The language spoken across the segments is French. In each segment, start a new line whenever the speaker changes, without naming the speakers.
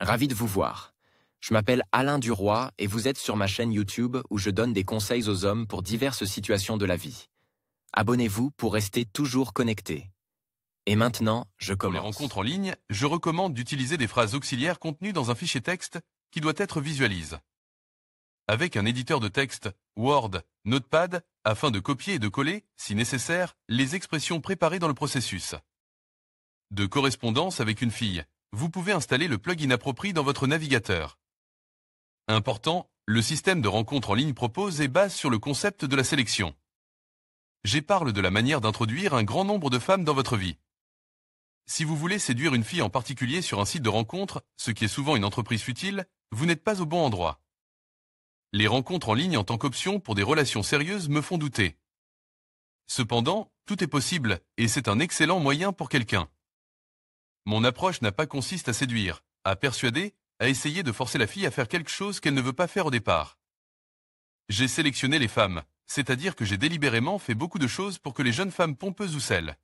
Ravi de vous voir. Je m'appelle Alain Duroy et vous êtes sur ma chaîne YouTube où je donne des conseils aux hommes pour diverses situations de la vie. Abonnez-vous pour rester toujours connecté. Et maintenant, je
Pour les
commence.
rencontres en ligne, je recommande d'utiliser des phrases auxiliaires contenues dans un fichier texte qui doit être visualisé. Avec un éditeur de texte, Word, Notepad, afin de copier et de coller, si nécessaire, les expressions préparées dans le processus de correspondance avec une fille. Vous pouvez installer le plugin approprié dans votre navigateur. Important, le système de rencontre en ligne propose et base sur le concept de la sélection. J'épargne de la manière d'introduire un grand nombre de femmes dans votre vie. Si vous voulez séduire une fille en particulier sur un site de rencontre, ce qui est souvent une entreprise futile, vous n'êtes pas au bon endroit. Les rencontres en ligne en tant qu'option pour des relations sérieuses me font douter. Cependant, tout est possible, et c'est un excellent moyen pour quelqu'un. Mon approche n'a pas consisté à séduire, à persuader, à essayer de forcer la fille à faire quelque chose qu'elle ne veut pas faire au départ. J'ai sélectionné les femmes, c'est-à-dire que j'ai délibérément fait beaucoup de choses pour que les jeunes femmes pompeuses ou celles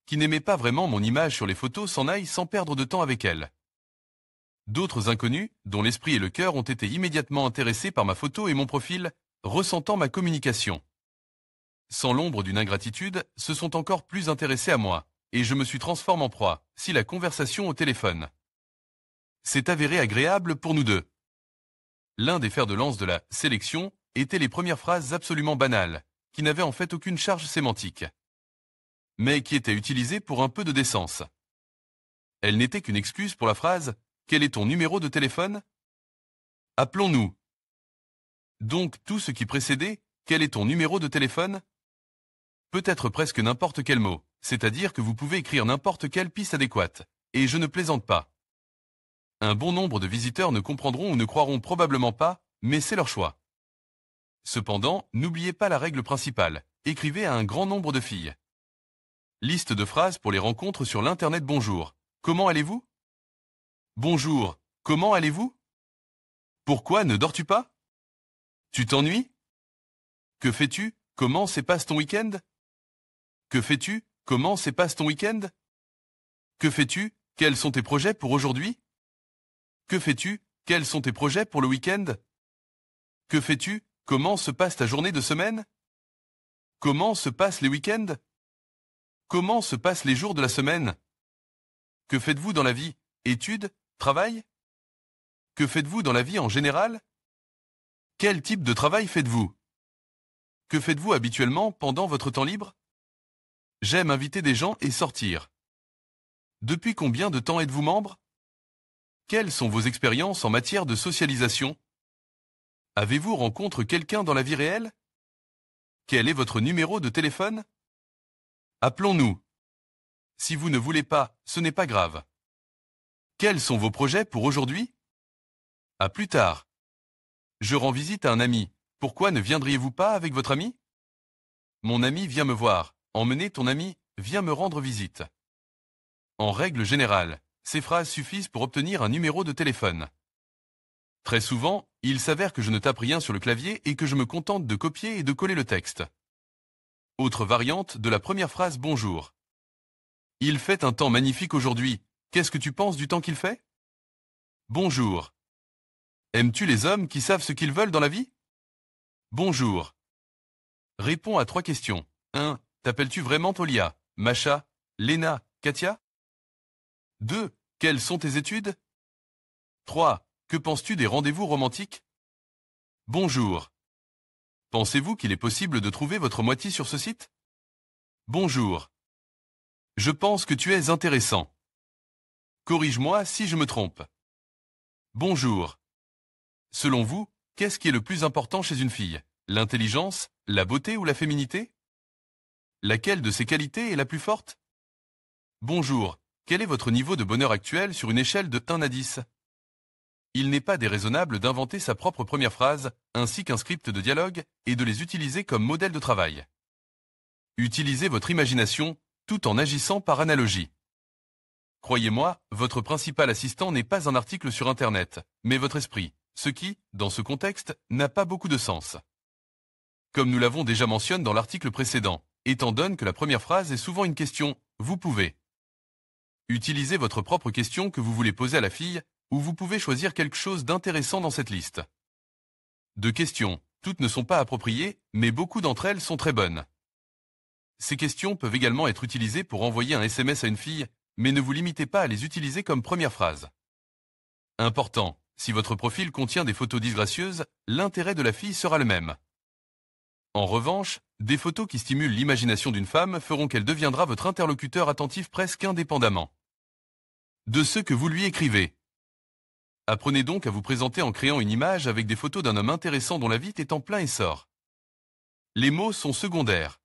qui n'aimaient pas vraiment mon image sur les photos s'en aillent sans perdre de temps avec elles. D'autres inconnus, dont l'esprit et le cœur ont été immédiatement intéressés par ma photo et mon profil, ressentant ma communication. Sans l'ombre d'une ingratitude, se sont encore plus intéressés à moi, et je me suis transformé en proie, si la conversation au téléphone s'est avérée agréable pour nous deux. L'un des fers de lance de la sélection était les premières phrases absolument banales, qui n'avaient en fait aucune charge sémantique, mais qui étaient utilisées pour un peu de décence. Elle n'était qu'une excuse pour la phrase « Quel est ton numéro de téléphone ?» Appelons-nous. Donc tout ce qui précédait « Quel est ton numéro de téléphone ?» peut être presque n'importe quel mot, c'est-à-dire que vous pouvez écrire n'importe quelle piste adéquate, et je ne plaisante pas. Un bon nombre de visiteurs ne comprendront ou ne croiront probablement pas, mais c'est leur choix. Cependant, n'oubliez pas la règle principale, écrivez à un grand nombre de filles. Liste de phrases pour les rencontres sur l'internet. Bonjour, comment allez-vous? Bonjour, comment allez-vous? Pourquoi ne dors-tu pas? Tu t'ennuies? Que fais-tu? Comment se passe ton week-end? Que fais-tu? Comment se passe ton week-end? Que fais-tu? Quels sont tes projets pour aujourd'hui? Que fais-tu? Quels sont tes projets pour le week-end? Que fais-tu? Comment se passe ta journée de semaine? Comment se passent les week-ends? Comment se passent les jours de la semaine? Que faites-vous dans la vie? Études? Travail? Que faites-vous dans la vie en général? Quel type de travail faites-vous? Que faites-vous habituellement pendant votre temps libre? J'aime inviter des gens et sortir. Depuis combien de temps êtes-vous membre? Quelles sont vos expériences en matière de socialisation? Avez-vous rencontré quelqu'un dans la vie réelle? Quel est votre numéro de téléphone? Appelons-nous. Si vous ne voulez pas, ce n'est pas grave. Quels sont vos projets pour aujourd'hui? À plus tard. Je rends visite à un ami. Pourquoi ne viendriez-vous pas avec votre ami? Mon ami vient me voir. Emmenez ton ami, viens me rendre visite. En règle générale, ces phrases suffisent pour obtenir un numéro de téléphone. Très souvent, il s'avère que je ne tape rien sur le clavier et que je me contente de copier et de coller le texte. Autre variante de la première phrase bonjour. Il fait un temps magnifique aujourd'hui. Qu'est-ce que tu penses du temps qu'il fait? Bonjour. Aimes-tu les hommes qui savent ce qu'ils veulent dans la vie? Bonjour. Réponds à 3 questions. 1. T'appelles-tu vraiment Tolia, Macha, Lena, Katia? 2. Quelles sont tes études? 3. Que penses-tu des rendez-vous romantiques? Bonjour. Pensez-vous qu'il est possible de trouver votre moitié sur ce site? Bonjour. Je pense que tu es intéressant. Corrige-moi si je me trompe. Bonjour. Selon vous, qu'est-ce qui est le plus important chez une fille? L'intelligence, la beauté ou la féminité? Laquelle de ces qualités est la plus forte? Bonjour, quel est votre niveau de bonheur actuel sur une échelle de 1 à 10? Il n'est pas déraisonnable d'inventer sa propre première phrase, ainsi qu'un script de dialogue, et de les utiliser comme modèle de travail. Utilisez votre imagination, tout en agissant par analogie. Croyez-moi, votre principal assistant n'est pas un article sur Internet, mais votre esprit, ce qui, dans ce contexte, n'a pas beaucoup de sens. Comme nous l'avons déjà mentionné dans l'article précédent, étant donné que la première phrase est souvent une question, vous pouvez utiliser votre propre question que vous voulez poser à la fille, où vous pouvez choisir quelque chose d'intéressant dans cette liste. De questions, toutes ne sont pas appropriées, mais beaucoup d'entre elles sont très bonnes. Ces questions peuvent également être utilisées pour envoyer un SMS à une fille, mais ne vous limitez pas à les utiliser comme première phrase. Important, si votre profil contient des photos disgracieuses, l'intérêt de la fille sera le même. En revanche, des photos qui stimulent l'imagination d'une femme feront qu'elle deviendra votre interlocuteur attentif presque indépendamment de ce que vous lui écrivez. Apprenez donc à vous présenter en créant une image avec des photos d'un homme intéressant dont la vie est en plein essor. Les mots sont secondaires.